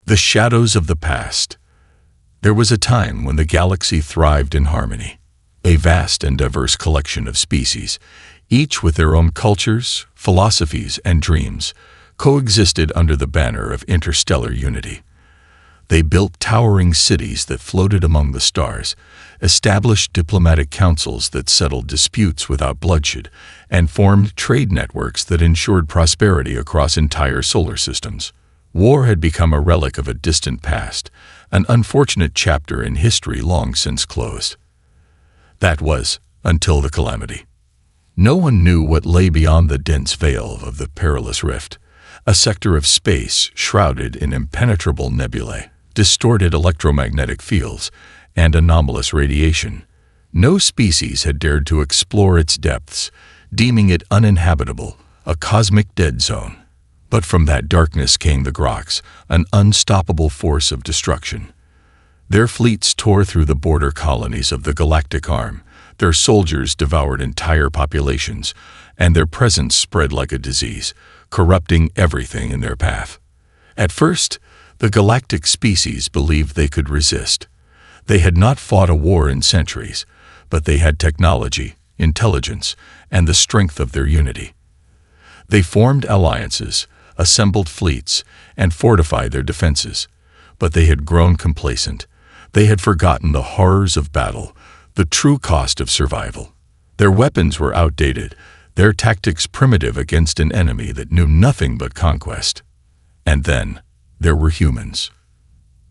The shadows of the past. There was a time when the galaxy thrived in harmony. A vast and diverse collection of species, each with their own cultures, philosophies, and dreams, coexisted under the banner of interstellar unity. They built towering cities that floated among the stars, established diplomatic councils that settled disputes without bloodshed, and formed trade networks that ensured prosperity across entire solar systems. War had become a relic of a distant past, an unfortunate chapter in history long since closed. That was, until the calamity. No one knew what lay beyond the dense veil of the perilous rift, a sector of space shrouded in impenetrable nebulae, distorted electromagnetic fields, and anomalous radiation. No species had dared to explore its depths, deeming it uninhabitable, a cosmic dead zone. But from that darkness came the Grox, an unstoppable force of destruction. Their fleets tore through the border colonies of the Galactic Arm, their soldiers devoured entire populations, and their presence spread like a disease, corrupting everything in their path. At first, the galactic species believed they could resist. They had not fought a war in centuries, but they had technology, intelligence, and the strength of their unity. They formed alliances, assembled fleets, and fortified their defenses. But they had grown complacent. They had forgotten the horrors of battle, the true cost of survival. Their weapons were outdated, their tactics primitive against an enemy that knew nothing but conquest. And then, there were humans.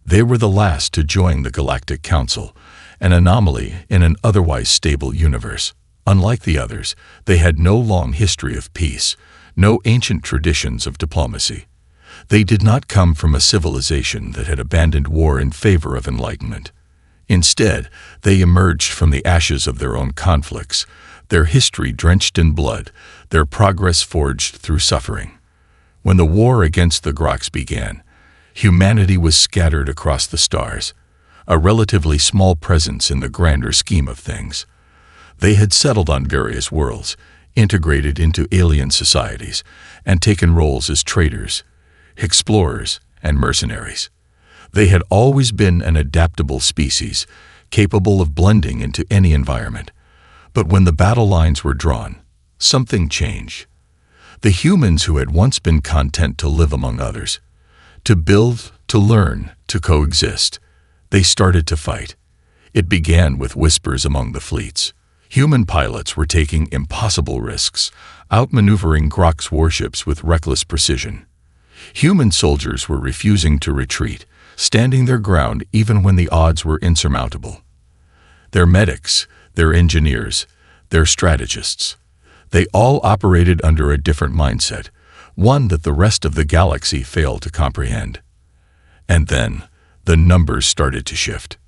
They were the last to join the Galactic Council, an anomaly in an otherwise stable universe. Unlike the others, they had no long history of peace, no ancient traditions of diplomacy. They did not come from a civilization that had abandoned war in favor of enlightenment. Instead, they emerged from the ashes of their own conflicts, their history drenched in blood, their progress forged through suffering. When the war against the Grox began, humanity was scattered across the stars, a relatively small presence in the grander scheme of things. They had settled on various worlds, integrated into alien societies, and taken roles as traders, explorers, and mercenaries. They had always been an adaptable species, capable of blending into any environment. But when the battle lines were drawn, something changed. The humans who had once been content to live among others, to build, to learn, to coexist, they started to fight. It began with whispers among the fleets. Human pilots were taking impossible risks, outmaneuvering Grox warships with reckless precision. Human soldiers were refusing to retreat, standing their ground even when the odds were insurmountable. Their medics, their engineers, their strategists, they all operated under a different mindset, one that the rest of the galaxy failed to comprehend. And then, the numbers started to shift.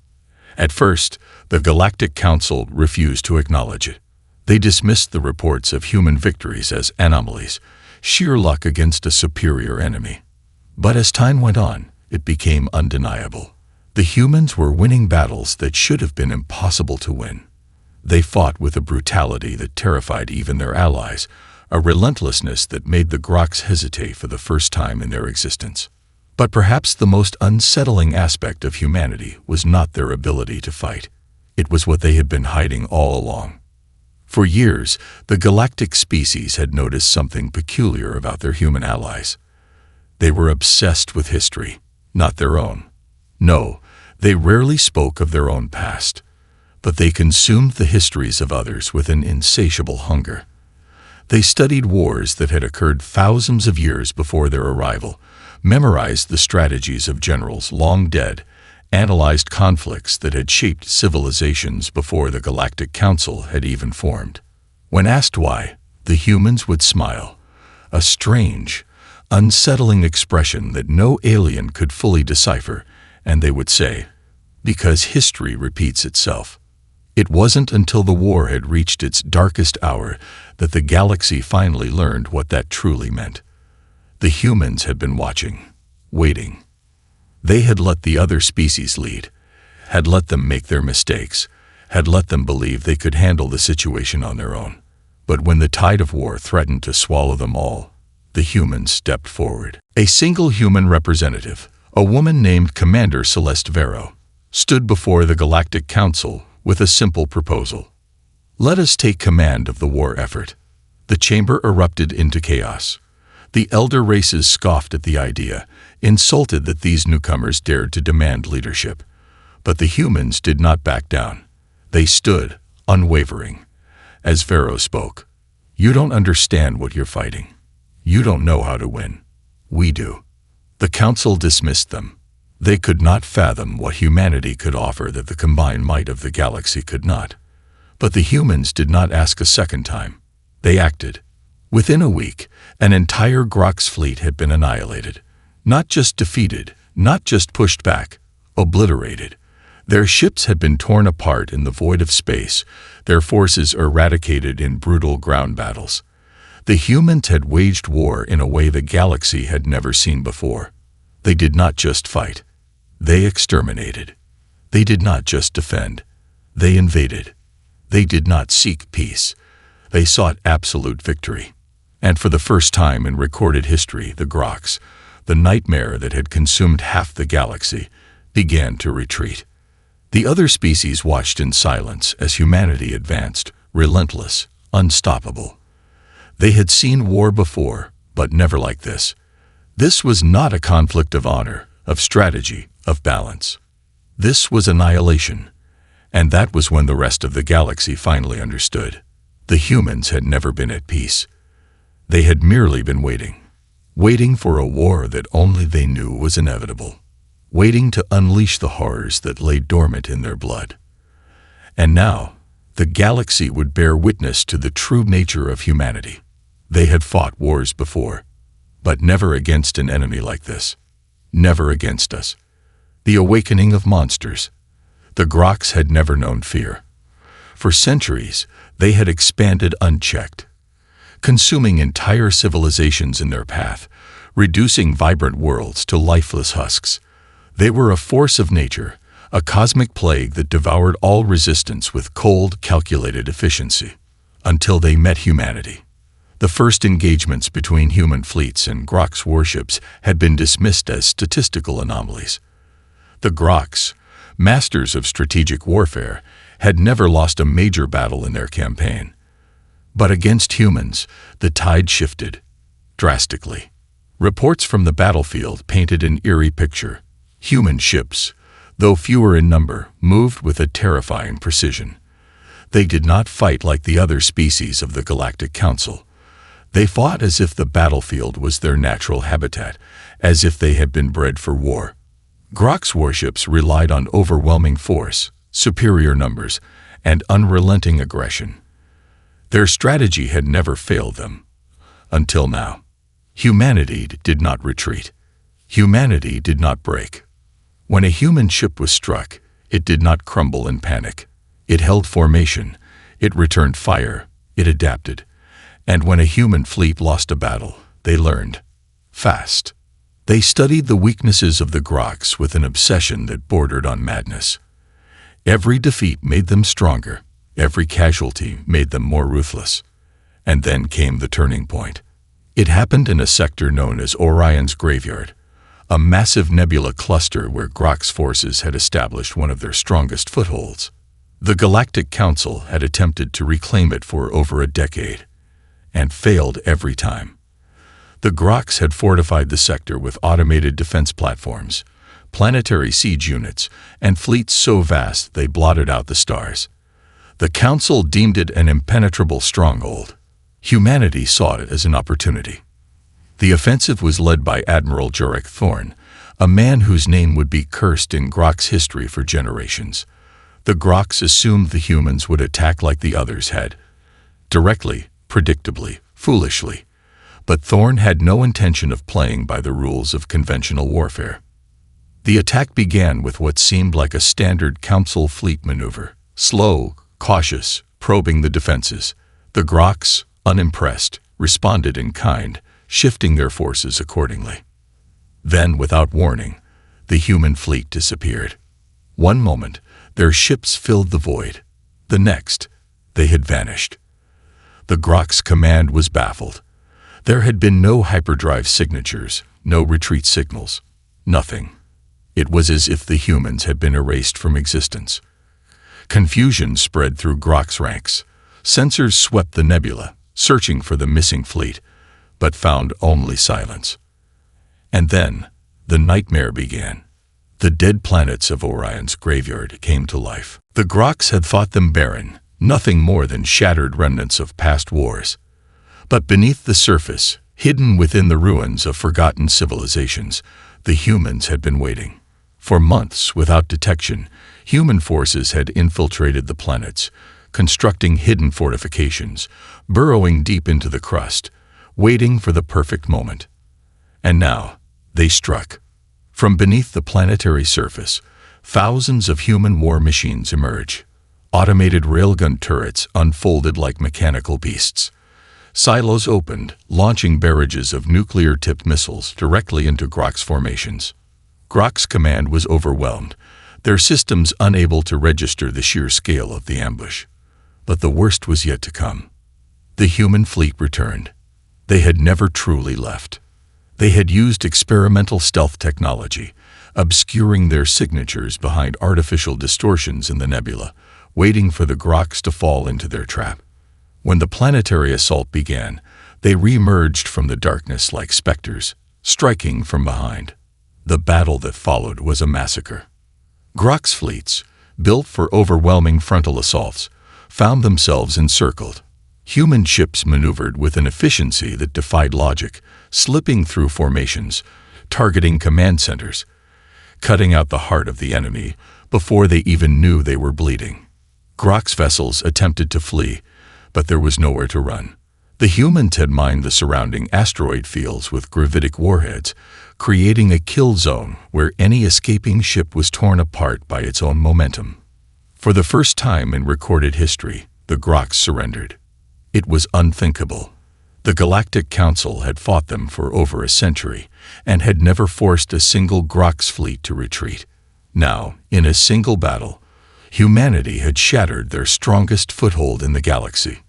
At first, the Galactic Council refused to acknowledge it. They dismissed the reports of human victories as anomalies, sheer luck against a superior enemy. But as time went on, it became undeniable. The humans were winning battles that should have been impossible to win. They fought with a brutality that terrified even their allies, a relentlessness that made the Grox hesitate for the first time in their existence. But perhaps the most unsettling aspect of humanity was not their ability to fight. It was what they had been hiding all along. For years, the galactic species had noticed something peculiar about their human allies. They were obsessed with history, not their own. No, they rarely spoke of their own past, but they consumed the histories of others with an insatiable hunger. They studied wars that had occurred thousands of years before their arrival, memorized the strategies of generals long dead, analyzed conflicts that had shaped civilizations before the Galactic Council had even formed. When asked why, the humans would smile, a strange, unsettling expression that no alien could fully decipher, and they would say, "Because history repeats itself." It wasn't until the war had reached its darkest hour that the galaxy finally learned what that truly meant. The humans had been watching, waiting. They had let the other species lead, had let them make their mistakes, had let them believe they could handle the situation on their own. But when the tide of war threatened to swallow them all, the humans stepped forward. A single human representative, A woman named Commander Celeste Vero stood before the Galactic Council with a simple proposal. Let us take command of the war effort. The chamber erupted into chaos. The elder races scoffed at the idea, insulted that these newcomers dared to demand leadership. But the humans did not back down. They stood, unwavering. As Vero spoke, "You don't understand what you're fighting. You don't know how to win. We do." The council dismissed them. They could not fathom what humanity could offer that the combined might of the galaxy could not. But the humans did not ask a second time. They acted. Within a week, an entire Grox fleet had been annihilated. Not just defeated, not just pushed back, obliterated. Their ships had been torn apart in the void of space, their forces eradicated in brutal ground battles. The humans had waged war in a way the galaxy had never seen before. They did not just fight. They exterminated. They did not just defend. They invaded. They did not seek peace. They sought absolute victory. And for the first time in recorded history, the Grox, the nightmare that had consumed half the galaxy, began to retreat. The other species watched in silence as humanity advanced, relentless, unstoppable. They had seen war before, but never like this. This was not a conflict of honor, of strategy, of balance. This was annihilation. And that was when the rest of the galaxy finally understood. The humans had never been at peace. They had merely been waiting for a war that only they knew was inevitable, waiting to unleash the horrors that lay dormant in their blood. And now, the galaxy would bear witness to the true nature of humanity. They had fought wars before, but never against an enemy like this. Never against us. The awakening of monsters. The Grox had never known fear. For centuries, they had expanded unchecked, consuming entire civilizations in their path, reducing vibrant worlds to lifeless husks. They were a force of nature, a cosmic plague that devoured all resistance with cold, calculated efficiency, until they met humanity. The first engagements between human fleets and Grox warships had been dismissed as statistical anomalies. The Grox, masters of strategic warfare, had never lost a major battle in their campaign. But against humans, the tide shifted drastically. Reports from the battlefield painted an eerie picture. Human ships, though fewer in number, moved with a terrifying precision. They did not fight like the other species of the Galactic Council. They fought as if the battlefield was their natural habitat, as if they had been bred for war. Grox warships relied on overwhelming force, superior numbers, and unrelenting aggression. Their strategy had never failed them. Until now. Humanity did not retreat. Humanity did not break. When a human ship was struck, it did not crumble in panic. It held formation. It returned fire. It adapted. And when a human fleet lost a battle, they learned. Fast. They studied the weaknesses of the Grox with an obsession that bordered on madness. Every defeat made them stronger. Every casualty made them more ruthless. And then came the turning point. It happened in a sector known as Orion's Graveyard, a massive nebula cluster where Grox forces had established one of their strongest footholds. The Galactic Council had attempted to reclaim it for over a decade, and failed every time. The Grox had fortified the sector with automated defense platforms, planetary siege units, and fleets so vast they blotted out the stars. The Council deemed it an impenetrable stronghold. Humanity saw it as an opportunity. The offensive was led by Admiral Jurek Thorn, a man whose name would be cursed in Grox history for generations. The Grox assumed the humans would attack like the others had. Directly, predictably, foolishly. But Thorn had no intention of playing by the rules of conventional warfare. The attack began with what seemed like a standard Council fleet maneuver. Slow, cautious, probing the defenses. The Grox, unimpressed, responded in kind, shifting their forces accordingly. Then, without warning, the human fleet disappeared. One moment, their ships filled the void. The next, they had vanished. The Grox command was baffled. There had been no hyperdrive signatures, no retreat signals. Nothing. It was as if the humans had been erased from existence. Confusion spread through Grox ranks. Sensors swept the nebula, searching for the missing fleet, but found only silence. And then, the nightmare began. The dead planets of Orion's graveyard came to life. The Grox had thought them barren, nothing more than shattered remnants of past wars. But beneath the surface, hidden within the ruins of forgotten civilizations, the humans had been waiting. For months, without detection, human forces had infiltrated the planets, constructing hidden fortifications, burrowing deep into the crust, waiting for the perfect moment. And now, they struck. From beneath the planetary surface, thousands of human war machines emerge. Automated railgun turrets unfolded like mechanical beasts. Silos opened, launching barrages of nuclear-tipped missiles directly into Grox formations. Grox command was overwhelmed, their systems unable to register the sheer scale of the ambush. But the worst was yet to come. The human fleet returned. They had never truly left. They had used experimental stealth technology, obscuring their signatures behind artificial distortions in the nebula, waiting for the Grox to fall into their trap. When the planetary assault began, they re-emerged from the darkness like specters, striking from behind. The battle that followed was a massacre. Grox fleets, built for overwhelming frontal assaults, found themselves encircled. Human ships maneuvered with an efficiency that defied logic, slipping through formations, targeting command centers, cutting out the heart of the enemy before they even knew they were bleeding. Grox vessels attempted to flee, but there was nowhere to run. The humans had mined the surrounding asteroid fields with gravitic warheads, creating a kill zone where any escaping ship was torn apart by its own momentum. For the first time in recorded history, the Grox surrendered. It was unthinkable. The Galactic Council had fought them for over a century and had never forced a single Grox fleet to retreat. Now, in a single battle, humanity had shattered their strongest foothold in the galaxy.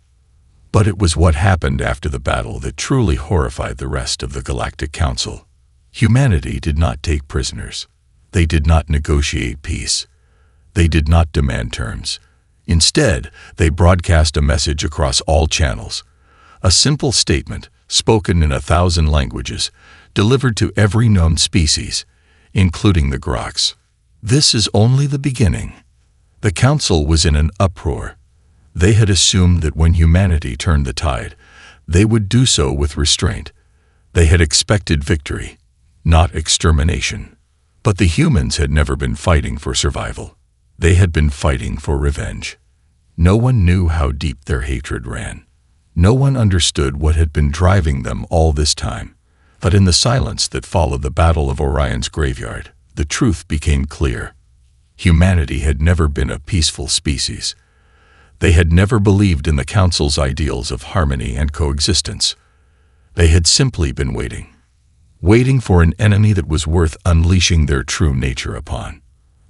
But it was what happened after the battle that truly horrified the rest of the Galactic Council. Humanity did not take prisoners. They did not negotiate peace. They did not demand terms. Instead, they broadcast a message across all channels. A simple statement, spoken in 1,000 languages, delivered to every known species, including the Grox. This is only the beginning. The Council was in an uproar. They had assumed that when humanity turned the tide, they would do so with restraint. They had expected victory, not extermination. But the humans had never been fighting for survival. They had been fighting for revenge. No one knew how deep their hatred ran. No one understood what had been driving them all this time. But in the silence that followed the Battle of Orion's graveyard, the truth became clear. Humanity had never been a peaceful species. They had never believed in the Council's ideals of harmony and coexistence. They had simply been waiting for an enemy that was worth unleashing their true nature upon.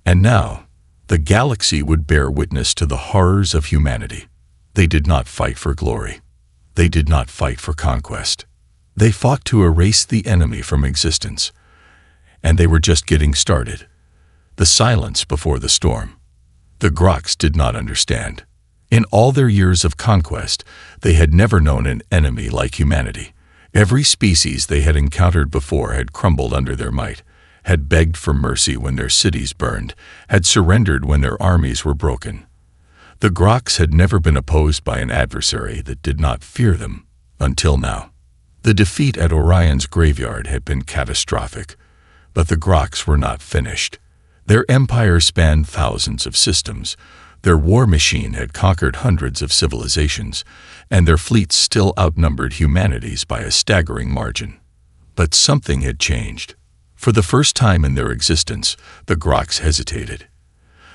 And now, the galaxy would bear witness to the horrors of humanity. They did not fight for glory. They did not fight for conquest. They fought to erase the enemy from existence. And they were just getting started. The silence before the storm. The Grox did not understand. In all their years of conquest, they had never known an enemy like humanity. Every species they had encountered before had crumbled under their might, had begged for mercy when their cities burned, had surrendered when their armies were broken. The Grox had never been opposed by an adversary that did not fear them, until now. The defeat at Orion's graveyard had been catastrophic, but the Grox were not finished. Their empire spanned thousands of systems. Their war machine had conquered hundreds of civilizations, and their fleets still outnumbered humanity's by a staggering margin. But something had changed. For the first time in their existence, the Grox hesitated.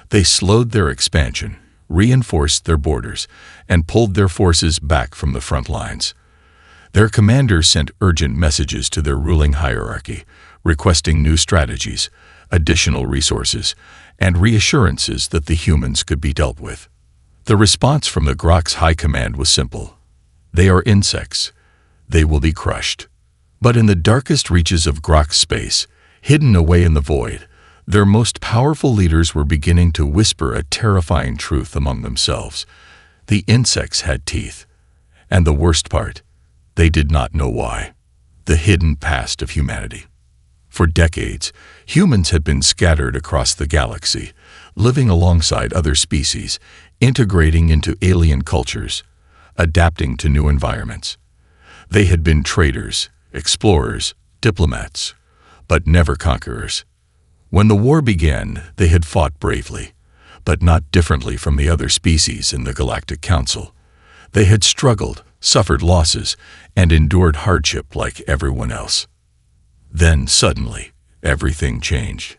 They slowed their expansion, reinforced their borders, and pulled their forces back from the front lines. Their commanders sent urgent messages to their ruling hierarchy, requesting new strategies, additional resources, and reassurances that the humans could be dealt with. The response from the Grox High Command was simple. They are insects. They will be crushed. But in the darkest reaches of Grox space, hidden away in the void, Their most powerful leaders were beginning to whisper a terrifying truth among themselves. The insects had teeth. And the worst part, they did not know why. The hidden past of humanity. For decades, humans had been scattered across the galaxy, living alongside other species, integrating into alien cultures, adapting to new environments. They had been traders, explorers, diplomats, but never conquerors. When the war began, they had fought bravely, but not differently from the other species in the Galactic Council. They had struggled, suffered losses, and endured hardship like everyone else. Then, suddenly, everything changed.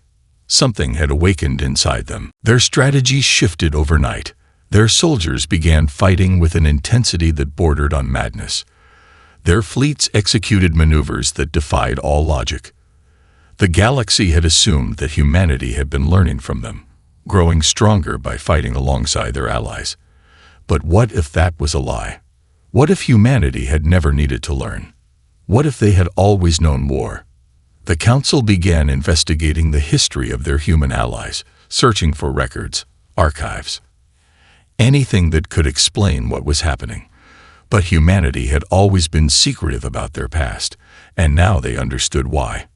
Something had awakened inside them. Their strategies shifted overnight. Their soldiers began fighting with an intensity that bordered on madness. Their fleets executed maneuvers that defied all logic. The galaxy had assumed that humanity had been learning from them, growing stronger by fighting alongside their allies. But what if that was a lie? What if humanity had never needed to learn? What if they had always known war? The Council began investigating the history of their human allies, searching for records, archives, anything that could explain what was happening. But humanity had always been secretive about their past, and now they understood why.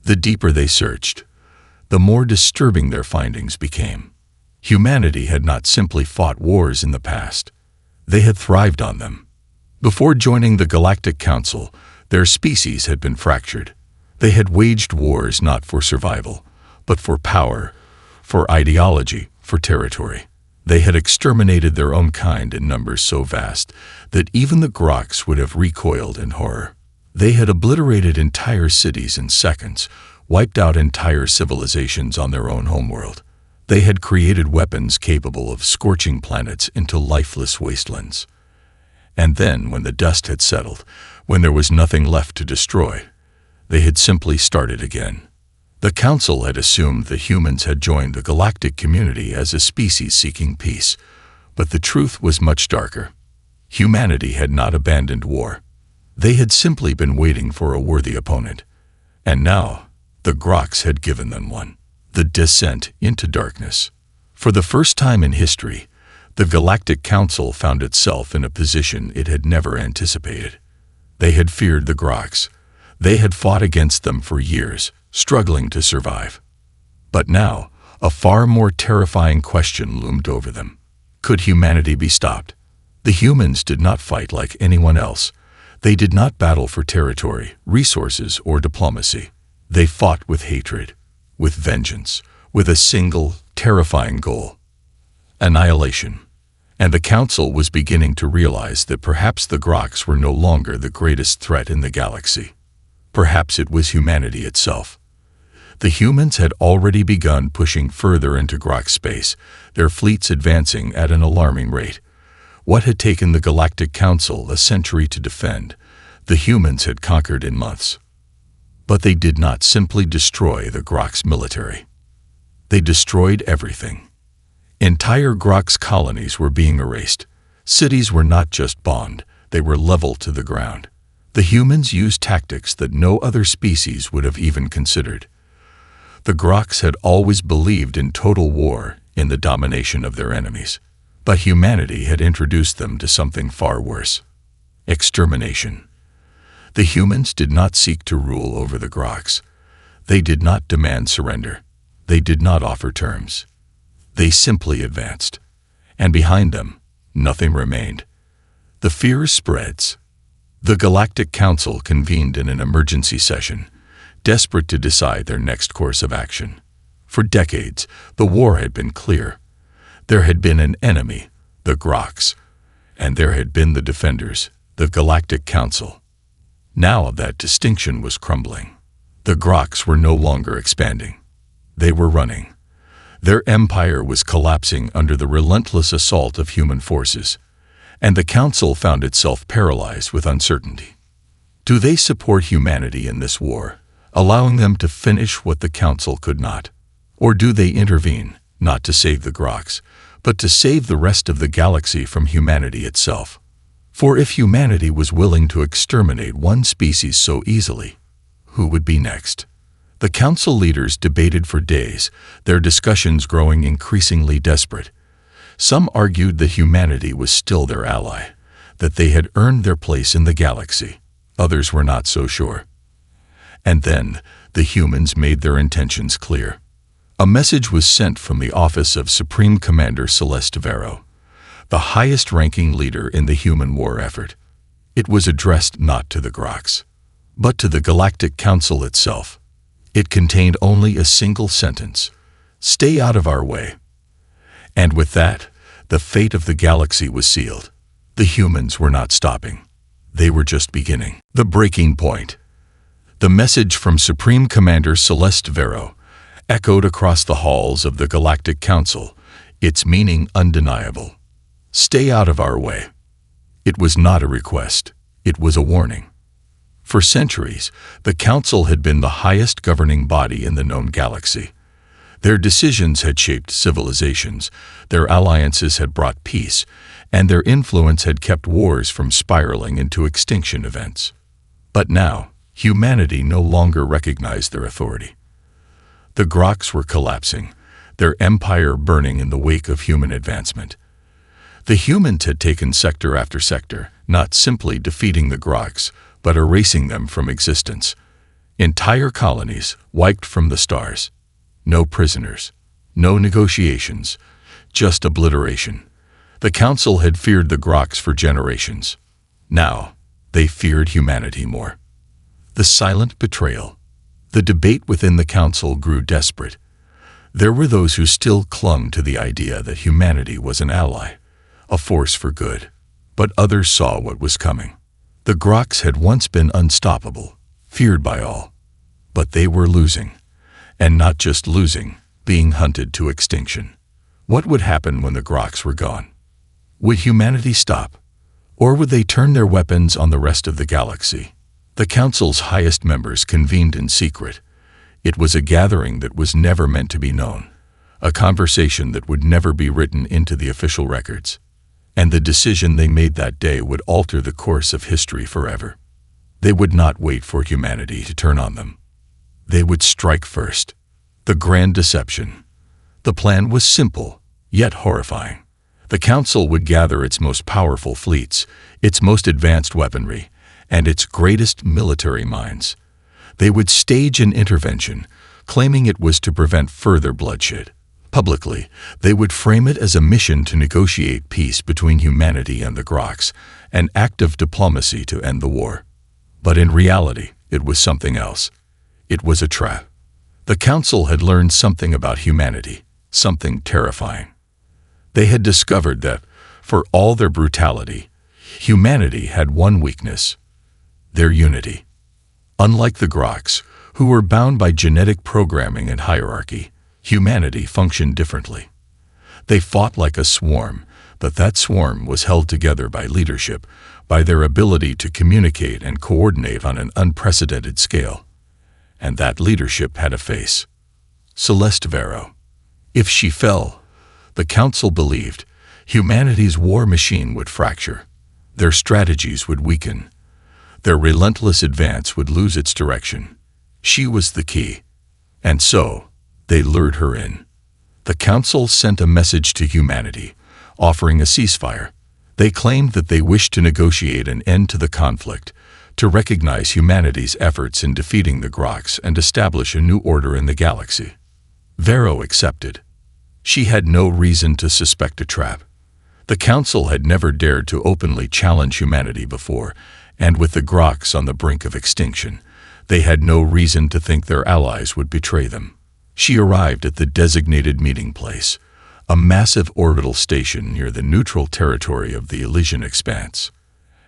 The deeper they searched, the more disturbing their findings became. Humanity had not simply fought wars in the past. They had thrived on them. Before joining the Galactic Council, their species had been fractured. They had waged wars not for survival, but for power, for ideology, for territory. They had exterminated their own kind in numbers so vast that even the Grox would have recoiled in horror. They had obliterated entire cities in seconds, wiped out entire civilizations on their own homeworld. They had created weapons capable of scorching planets into lifeless wastelands. And then, when the dust had settled, when there was nothing left to destroy, they had simply started again. The Council had assumed that humans had joined the galactic community as a species seeking peace, but the truth was much darker. Humanity had not abandoned war. They had simply been waiting for a worthy opponent. And now, the Grox had given them one. The descent into darkness. For the first time in history, the Galactic Council found itself in a position it had never anticipated. They had feared the Grox. They had fought against them for years, struggling to survive. But now, a far more terrifying question loomed over them. Could humanity be stopped? The humans did not fight like anyone else. They did not battle for territory, resources, or diplomacy. They fought with hatred, with vengeance, with a single, terrifying goal: annihilation. And the Council was beginning to realize that perhaps the Grox were no longer the greatest threat in the galaxy. Perhaps it was humanity itself. The humans had already begun pushing further into Grox space, their fleets advancing at an alarming rate. What had taken the Galactic Council a century to defend, the humans had conquered in months. But they did not simply destroy the Grox military. They destroyed everything. Entire Grox colonies were being erased. Cities were not just bombed, they were leveled to the ground. The humans used tactics that no other species would have even considered. The Grox had always believed in total war, in the domination of their enemies. But humanity had introduced them to something far worse: extermination. The humans did not seek to rule over the Grox. They did not demand surrender. They did not offer terms. They simply advanced. And behind them, nothing remained. The fear spreads. The Galactic Council convened in an emergency session, desperate to decide their next course of action. For decades, the war had been clear. There had been an enemy, the Grox, and there had been the defenders, the Galactic Council. Now that distinction was crumbling. The Grox were no longer expanding. They were running. Their empire was collapsing under the relentless assault of human forces, and the Council found itself paralyzed with uncertainty. Do they support humanity in this war, allowing them to finish what the Council could not? Or do they intervene, not to save the Grox, but to save the rest of the galaxy from humanity itself? For if humanity was willing to exterminate one species so easily, who would be next? The council leaders debated for days, their discussions growing increasingly desperate. Some argued that humanity was still their ally, that they had earned their place in the galaxy. Others were not so sure. And then, the humans made their intentions clear. A message was sent from the office of Supreme Commander Celeste Vero, the highest-ranking leader in the human war effort. It was addressed not to the Grox, but to the Galactic Council itself. It contained only a single sentence: "Stay out of our way." And with that, the fate of the galaxy was sealed. The humans were not stopping. They were just beginning. The breaking point. The message from Supreme Commander Celeste Vero echoed across the halls of the Galactic Council, its meaning undeniable. Stay out of our way. It was not a request. It was a warning. For centuries, the Council had been the highest governing body in the known galaxy. Their decisions had shaped civilizations, their alliances had brought peace, and their influence had kept wars from spiraling into extinction events. But now, humanity no longer recognized their authority. The Grox were collapsing, their empire burning in the wake of human advancement. The humans had taken sector after sector, not simply defeating the Grox, but erasing them from existence. Entire colonies wiped from the stars. No prisoners, no negotiations, just obliteration. The Council had feared the Grox for generations. Now, they feared humanity more. The silent betrayal. The debate within the Council grew desperate. There were those who still clung to the idea that humanity was an ally, a force for good. But others saw what was coming. The Grox had once been unstoppable, feared by all. But they were losing. And not just losing, being hunted to extinction. What would happen when the Grox were gone? Would humanity stop? Or would they turn their weapons on the rest of the galaxy? The Council's highest members convened in secret. It was a gathering that was never meant to be known, a conversation that would never be written into the official records. And the decision they made that day would alter the course of history forever. They would not wait for humanity to turn on them. They would strike first. The grand deception. The plan was simple, yet horrifying. The Council would gather its most powerful fleets, its most advanced weaponry, and its greatest military minds. They would stage an intervention, claiming it was to prevent further bloodshed. Publicly, they would frame it as a mission to negotiate peace between humanity and the Grox, an act of diplomacy to end the war. But in reality, it was something else. It was a trap. The Council had learned something about humanity, something terrifying. They had discovered that, for all their brutality, humanity had one weakness: their unity. Unlike the Grox, who were bound by genetic programming and hierarchy, humanity functioned differently. They fought like a swarm, but that swarm was held together by leadership, by their ability to communicate and coordinate on an unprecedented scale. And that leadership had a face: Celeste Vero. If she fell, the Council believed, humanity's war machine would fracture, their strategies would weaken, their relentless advance would lose its direction. She was the key. And so, they lured her in. The Council sent a message to humanity, offering a ceasefire. They claimed that they wished to negotiate an end to the conflict, to recognize humanity's efforts in defeating the Grox and establish a new order in the galaxy. Vero accepted. She had no reason to suspect a trap. The Council had never dared to openly challenge humanity before, and with the Grox on the brink of extinction, they had no reason to think their allies would betray them. She arrived at the designated meeting place, a massive orbital station near the neutral territory of the Elysian Expanse.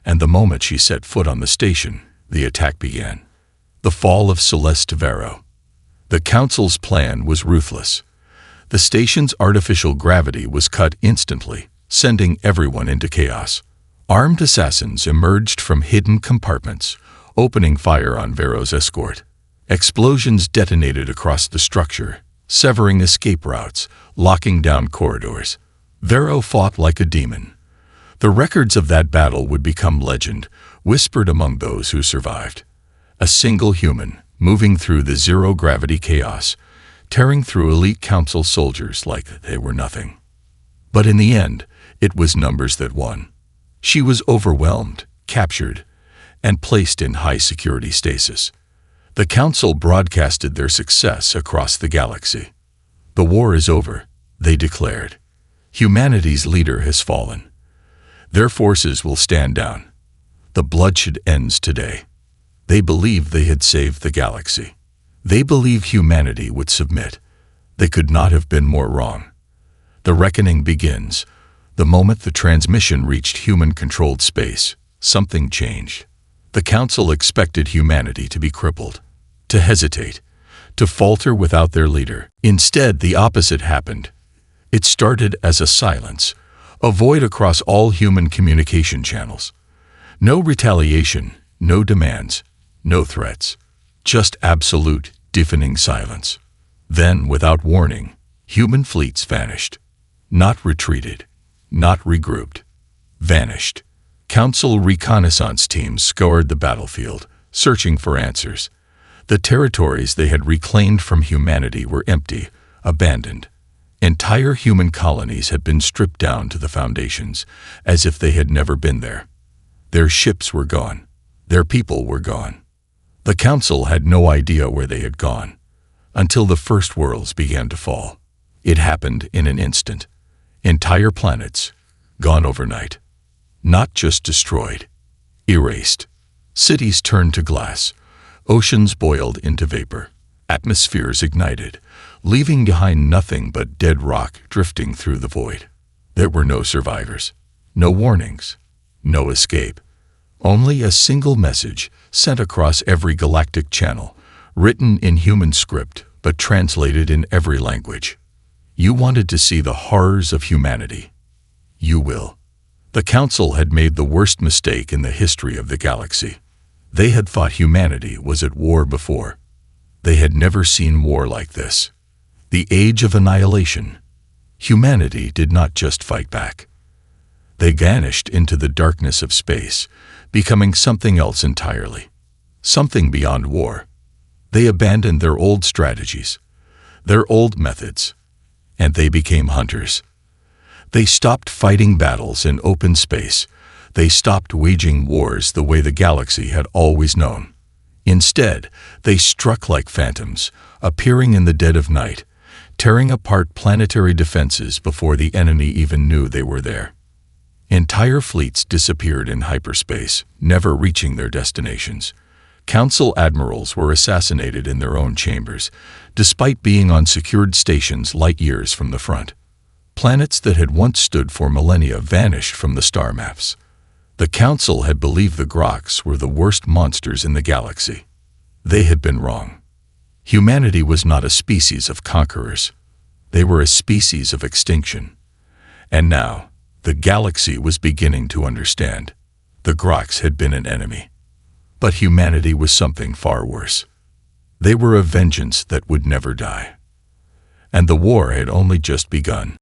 And the moment she set foot on the station, the attack began. The fall of Celeste Vero. The Council's plan was ruthless. The station's artificial gravity was cut instantly, sending everyone into chaos. Armed assassins emerged from hidden compartments, opening fire on Vero's escort. Explosions detonated across the structure, severing escape routes, locking down corridors. Vero fought like a demon. The records of that battle would become legend, whispered among those who survived. A single human, moving through the zero-gravity chaos, tearing through elite council soldiers like they were nothing. But in the end, it was numbers that won. She was overwhelmed, captured, and placed in high-security stasis. The Council broadcasted their success across the galaxy. "The war is over," they declared. "Humanity's leader has fallen. Their forces will stand down. The bloodshed ends today." They believed they had saved the galaxy. They believed humanity would submit. They could not have been more wrong. The reckoning begins. The moment the transmission reached human-controlled space, something changed. The Council expected humanity to be crippled, to hesitate, to falter without their leader. Instead, the opposite happened. It started as a silence, a void across all human communication channels. No retaliation, no demands, no threats. Just absolute, deafening silence. Then, without warning, human fleets vanished. Not retreated, not regrouped. Vanished. Council reconnaissance teams scoured the battlefield, searching for answers. The territories they had reclaimed from humanity were empty, abandoned. Entire human colonies had been stripped down to the foundations, as if they had never been there. Their ships were gone. Their people were gone. The Council had no idea where they had gone, until the first worlds began to fall. It happened in an instant. Entire planets, gone overnight. Not just destroyed, erased. Cities turned to glass. Oceans boiled into vapor. Atmospheres ignited, leaving behind nothing but dead rock drifting through the void. There were no survivors, no warnings, no escape. Only a single message sent across every galactic channel, written in human script but translated in every language. You wanted to see the horrors of humanity. You will. The Council had made the worst mistake in the history of the galaxy. They had thought humanity was at war before. They had never seen war like this. The age of annihilation. Humanity did not just fight back. They vanished into the darkness of space, becoming something else entirely. Something beyond war. They abandoned their old strategies, their old methods, and they became hunters. They stopped fighting battles in open space. They stopped waging wars the way the galaxy had always known. Instead, they struck like phantoms, appearing in the dead of night, tearing apart planetary defenses before the enemy even knew they were there. Entire fleets disappeared in hyperspace, never reaching their destinations. Council admirals were assassinated in their own chambers, despite being on secured stations light years from the front. Planets that had once stood for millennia vanished from the star maps. The Council had believed the Grox were the worst monsters in the galaxy. They had been wrong. Humanity was not a species of conquerors. They were a species of extinction. And now, the galaxy was beginning to understand. The Grox had been an enemy. But humanity was something far worse. They were a vengeance that would never die. And the war had only just begun.